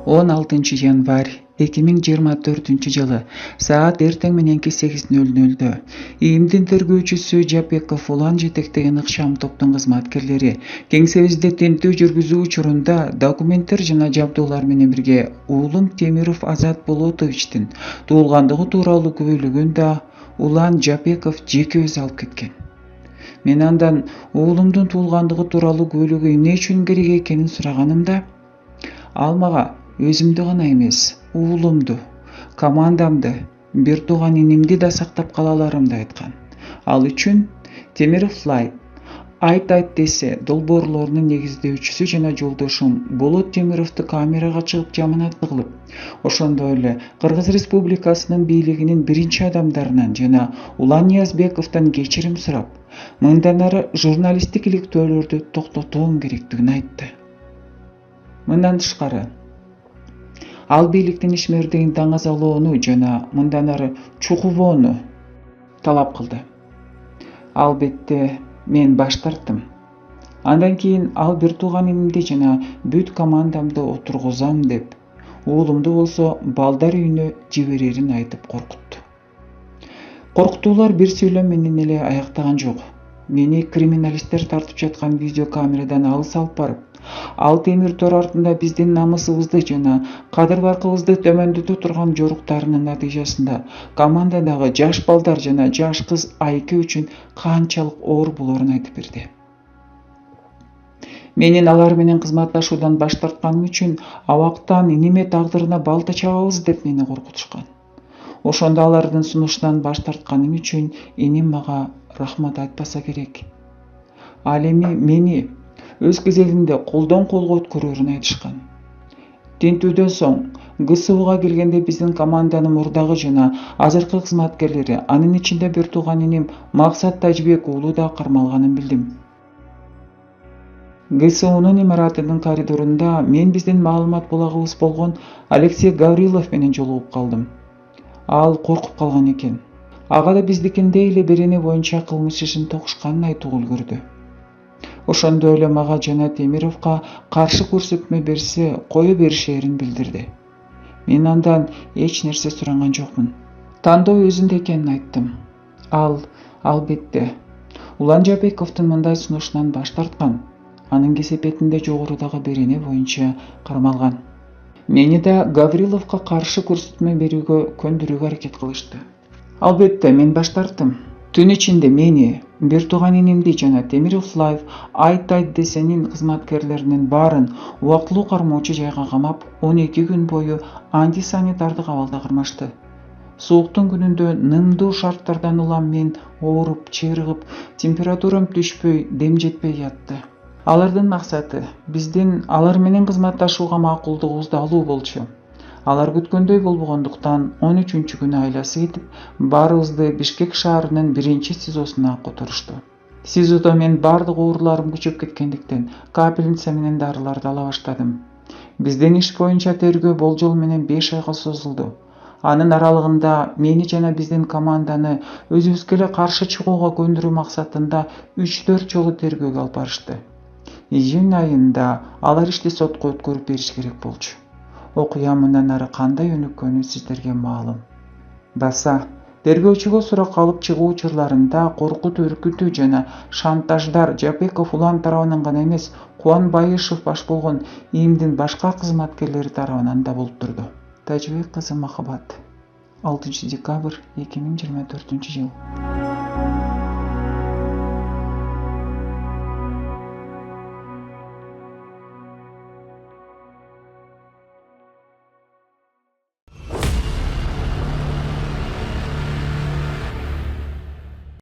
16 январь 2024 жылы саат эртең мененки 8:00 ИИМдин тергөөчүсү Жапеков Улан жетектеген ыкчам топтун кызматкерлери кеңсебизде тинтүү жүргүзүү учурунда документтер жана жабдуулар менен бирге уулум Темиров Азат Болотовичтин туулгандыгы тууралуу күбөлүгүн да Улан Жапеков жеке өзү алып кеткен. Мен андан уулумдун туулгандыгы тууралуу күбөлүгү эмне үчүн керек экенин сураганымда, ал мага өзүмдү гана эмес, уулумду, командамды, бир тууган инимди да сактап кала аларымды айткан. Ал үчүн Темиров Лайт айт десе долбоорлорунун негиздөөчүсү жана жолдошум Болот Темировду камерага чыгып жаманат кылып, ошондой эле Кыргыз Республикасынын бийлигинин биринчи адамдарынан жана Улан Ниязбековдон кечирим сурап, мындан ары журналисттик иликтөөлөрдү токтотуум керектигин айтты. Мындан тышкары, ал бийликтин ишмердигин даңазалоону жана мындан ары чукулоону талап кылды. Албетте, мен баш тарттым. Андан кийин ал бир тууган инимди жана бүт командамды отургузам деп, уулумду болсо балдар үйүнө жиберерин айтып коркутту. Коркутуулар бир сүйлөм менен эле аяктаган жок. Мени криминалисттер тартып жаткан видеокамерадан алыс алып барып, ал темир тор артында биздин намысыбызды жана кадыр баркыбызды төмөндөтө турган жоруктарынын натыйжасында командадагы жаш балдар жана жаш кыз Айке үчүн канчалык оор болоорун айтып берди. Менин алар менен кызматташуудан баш тартканым үчүн абактан иниме тагдырына балта чабабыз деп мени коркутушкан. Ошондо алардын сунушунан баш тартканым үчүн иним мага рахмат айтпаса керек. Ал эми мени өз кезегинде колдон колго өткөрөөрүн айтышкан. Тинтүүдөн соң ГСУга келгенде биздин команданын мурдагы жана азыркы кызматкерлери, анын ичинде бир тууган иним Максат Тажбек уулу да кармалганын билдим. ГСУнун имаратынын коридорунда мен биздин маалымат булагыбыз болгон Алексей Гаврилов менен жолугуп калдым. Ал коркуп калган экен. Ага да биздикиндей эле берене боюнча кылмыш ишин тогушканын айтууга үлгүрдү. Ошондой эле мага жана Темировго каршы көрсөтмө берсе, кое беришээрин билдирди. Мен андан эч нерсе сураган жокмун. Тандоо өзүндө экенин айттым. Ал, албетте, Улан Жапековдун мындай сунушунан баш тарткан. Анын кесепетинде жогорудагы берене боюнча кармалган. Мени да Гавриловго каршы көрсөтмө берүүгө көндүрүүгө аракет кылышты. Албетте, мен баш тарттым. Түн ичинде мени, бир тууган инимди жана Темиров Лайв айт десенин кызматкерлеринин баарын убактылуу кармоочу жайга камап, 12 күн бою антисанитардык абалда кармашты. Сууктун күнүндө нымдуу шарттардан улам мен ооруп, чырыгып, температурам түшпөй, дем жетпей жатты. Алардын максаты биздин алар менен кызматташууга макулдугубузду алуу болчу. Алар күткөндөй болбогондуктан 13-күнү айласы кетип, баарыбызды Бишкек шаарынын биринчи СИЗОсуна которушту. СИЗОдо мен бардык ооруларым күчөп кеткендиктен капельница менен дарыларды ала баштадым. Биздин иш боюнча тергөө болжол менен 5 айга созулду. Анын аралыгында мени жана биздин команданы өзүбүзгө эле каршы чыгууга көндүрүү максатында 3-4 жолу тергөөгө алып барышты. Июнь айында алар ишти сотко өткөрүп бериш керек болчу. Окуя мындан ары кандай өнүккөнү сиздерге маалым. Баса, тергөөчүгө сурак алып чыгуу учурларында коркутуу, үркүтүү жана шантаждар Жапеков Улан тарабынан гана эмес, Кубан Байышев баш болгон ИИМдин башка кызматкерлери тарабынан да болуп турду. Тажбек кызы Махабат, 6 декабрь 2024 жыл.